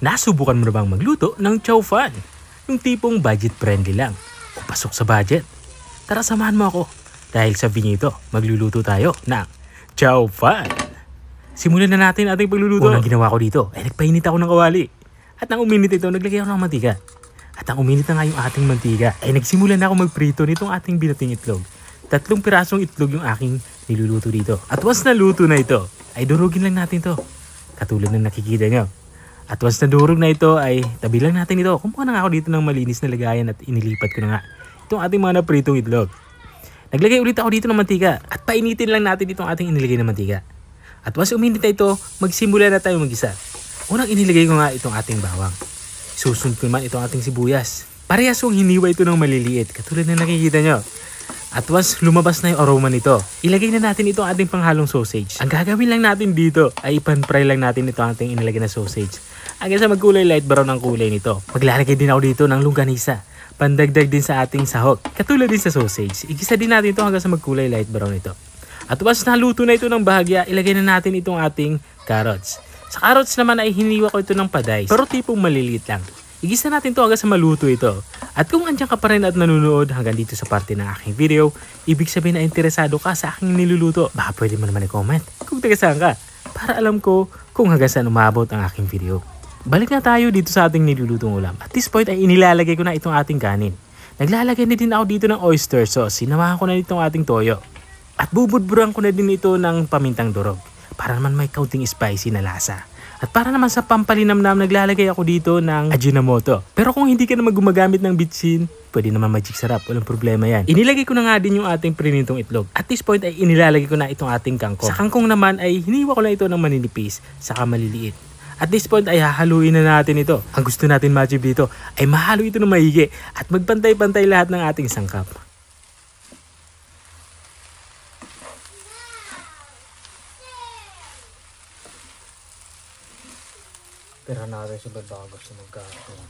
Nasubukan mo na bang magluto ng chow fan? Yung tipong budget friendly lang o pasok sa budget? Tara samahan mo ako dahil sa video magluluto tayo ng chow fan. Simulan na natin ating pagluluto. Unang ginawa ko dito ay nagpainit ako ng kawali. At nang uminit ito, naglagay ako ng mantika. At nang uminit na nga yung ating mantika ay nagsimula na ako magprito nitong ating binating itlog. 3 pirasong itlog yung aking niluluto dito. At once na luto na ito, ay durugin lang natin to. Katulad ng nakikita nyo. At once na durog na ito, ay tabi lang natin ito. Kumuha na nga ako dito ng malinis na lagayan at inilipat ko na nga itong ating mga napritong itlog. Naglagay ulit ako dito ng mantika at painitin lang natin itong ating inilagay na mantika. At once uminit na ito, magsimula na tayo mag-isa. Unang inilagay ko nga itong ating bawang. Susunod ko naman itong ating sibuyas. Parehas kong hiniwa ito ng maliliit, katulad na nakikita nyo. At once lumabas na yung aroma nito, ilagay na natin itong ating panghalong sausage. Ang gagawin lang natin dito ay ipan-fry lang natin itong ating inilagay na sausage. Hanggang sa magkulay light brown ang kulay nito. Maglalagay din ako dito ng longganisa. Pandagdag din sa ating sahog. Katulad din sa sausage. Igisa din natin ito hanggang sa magkulay light brown ito. At once naluto na ito ng bahagya, ilagay na natin itong ating carrots. Sa carrots naman ay hiniwa ko ito ng paday, pero tipong maliliit lang. Igisa natin ito hanggang sa maluto ito. At kung andyan ka pa rin at nanunood hanggang dito sa parte ng aking video, ibig sabihin na interesado ka sa aking niluluto. Baka pwede mo naman i-comment kung taga saan ka, para alam ko kung hanggang saan umabot ang aking video. Balik na tayo dito sa ating nilulutong ulam. At this point ay inilalagay ko na itong ating kanin. Naglalagay na din ako dito ng oyster sauce. Sinamahan ko na itong ating toyo. At bubudburan ko na din ito ng pamintang durog para naman may kaunting spicy na lasa. At para naman sa pampalinamnam, naglalagay ako dito ng Ajinomoto. Pero kung hindi ka naman gumagamit ng bitchin, pwede naman magic sarap. Walang problema yan. Inilagay ko na nga din yung ating prinitong itlog. At this point ay inilalagay ko na itong ating kangkong. Sa kangkong naman ay hiniwa ko na ito ng maninipis, saka maliliit. At this point ay hahaluin na natin ito. Ang gusto natin ma-achieve dito ay mahalo ito ng maigi at magpantay-pantay lahat ng ating sangkap. Pero natin sa baba gusto magkakaroon.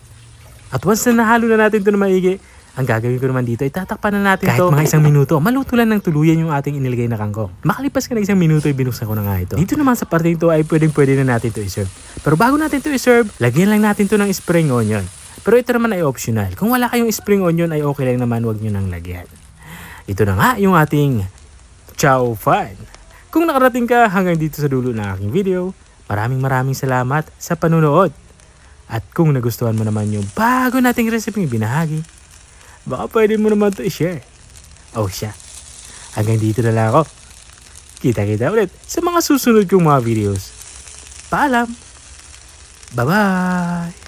At once na nahalo na natin ito na maigi, ang gagawin ko naman dito ay tatakpan na natin ito kahit mga 1 minuto. Maluto lang ng tuluyan yung ating inilagay na kangkong. Makalipas ka na 1 minuto ay binuksan ko na nga ito. Dito naman sa parte ito ay pwede na natin ito i-serve. Pero bago natin ito i-serve, lagyan lang natin ito ng spring onion. Pero ito naman ay optional. Kung wala kayong spring onion ay okay lang naman, wag nyo nang lagyan. Ito na nga yung ating chow fan. Kung nakarating ka hanggang dito sa dulo ng aking video, maraming salamat sa panunood. At kung nagustuhan mo naman yung bago nating recipe binahagi, baka pwede mo naman ito i-share. Oh siya, hanggang dito na lang ako. Kita-kita ulit sa mga susunod kong mga videos. Paalam! Bye-bye!